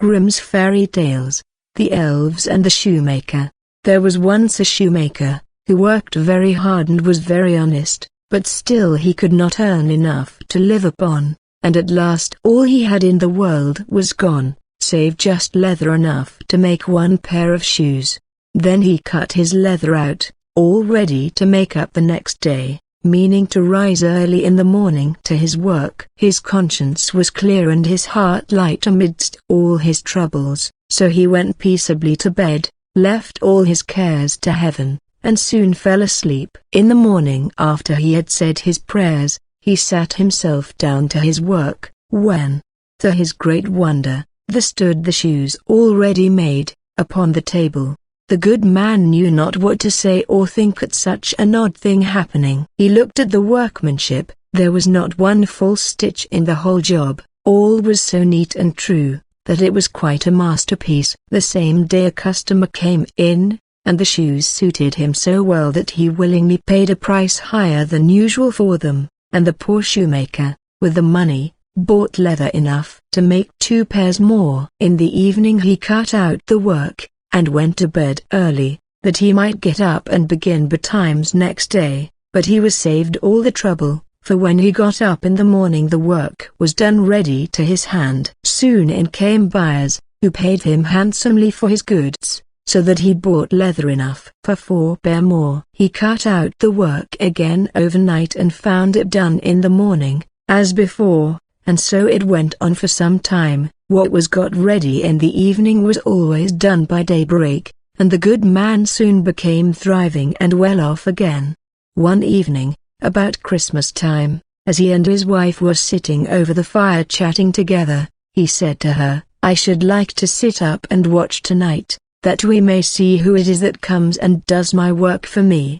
Grimm's Fairy Tales, The Elves and the Shoemaker. There was once a shoemaker, who worked very hard and was very honest, but still he could not earn enough to live upon, and at last all he had in the world was gone, save just leather enough to make one pair of shoes. Then he cut his leather out, all ready to make up the next day, meaning to rise early in the morning to his work. His conscience was clear and his heart light amidst all his troubles, so he went peaceably to bed, left all his cares to heaven, and soon fell asleep. In the morning, after he had said his prayers, he sat himself down to his work, when, to his great wonder, there stood the shoes all ready made, upon the table. The good man knew not what to say or think at such an odd thing happening. He looked at the workmanship. There was not one false stitch in the whole job. All was so neat and true, that it was quite a masterpiece. The same day a customer came in, and the shoes suited him so well that he willingly paid a price higher than usual for them, and the poor shoemaker, with the money, bought leather enough to make 2 pairs more. In the evening he cut out the work, and went to bed early, that he might get up and begin betimes next day. But he was saved all the trouble, for when he got up in the morning the work was done ready to his hand. Soon in came buyers, who paid him handsomely for his goods, so that he bought leather enough for 4 pair more. He cut out the work again overnight and found it done in the morning, as before, and so it went on for some time. What was got ready in the evening was always done by daybreak, and the good man soon became thriving and well off again. One evening, about Christmas time, as he and his wife were sitting over the fire chatting together, he said to her, "I should like to sit up and watch tonight, that we may see who it is that comes and does my work for me."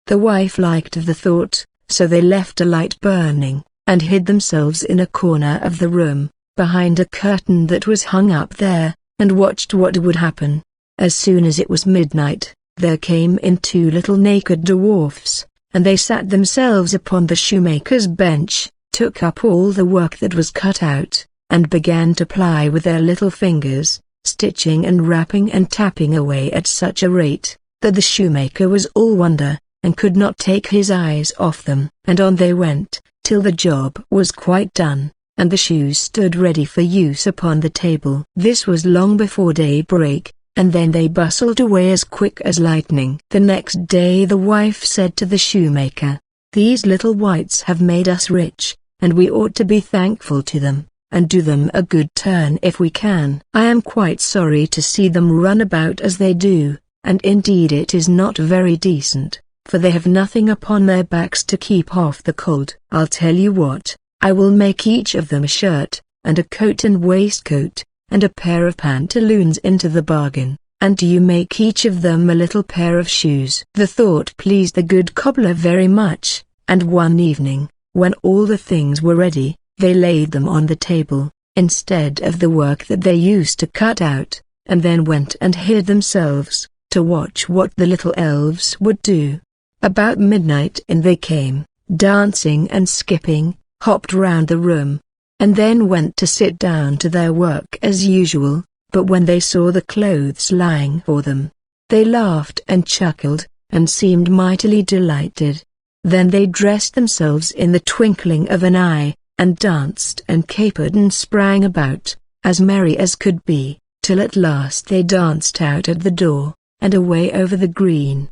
The wife liked the thought, so they left a light burning, and hid themselves in a corner of the room, behind a curtain that was hung up there, and watched what would happen. As soon as it was midnight, there came in 2 little naked dwarfs, and they sat themselves upon the shoemaker's bench, took up all the work that was cut out, and began to ply with their little fingers, stitching and wrapping and tapping away at such a rate, that the shoemaker was all wonder, and could not take his eyes off them. And on they went, till the job was quite done, and the shoes stood ready for use upon the table. This was long before daybreak, and then they bustled away as quick as lightning. The next day the wife said to the shoemaker, "These little wights have made us rich, and we ought to be thankful to them, and do them a good turn if we can. I am quite sorry to see them run about as they do, and indeed it is not very decent, for they have nothing upon their backs to keep off the cold. I'll tell you what, I will make each of them a shirt, and a coat and waistcoat, and a pair of pantaloons into the bargain, and you make each of them a little pair of shoes." The thought pleased the good cobbler very much, and one evening, when all the things were ready, they laid them on the table, instead of the work that they used to cut out, and then went and hid themselves, to watch what the little elves would do. About midnight in they came, dancing and skipping, hopped round the room, and then went to sit down to their work as usual. But when they saw the clothes lying for them, they laughed and chuckled, and seemed mightily delighted. Then they dressed themselves in the twinkling of an eye, and danced and capered and sprang about, as merry as could be, till at last they danced out at the door, and away over the green.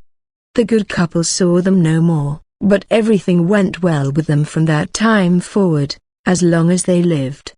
The good couple saw them no more, but everything went well with them from that time forward, as long as they lived.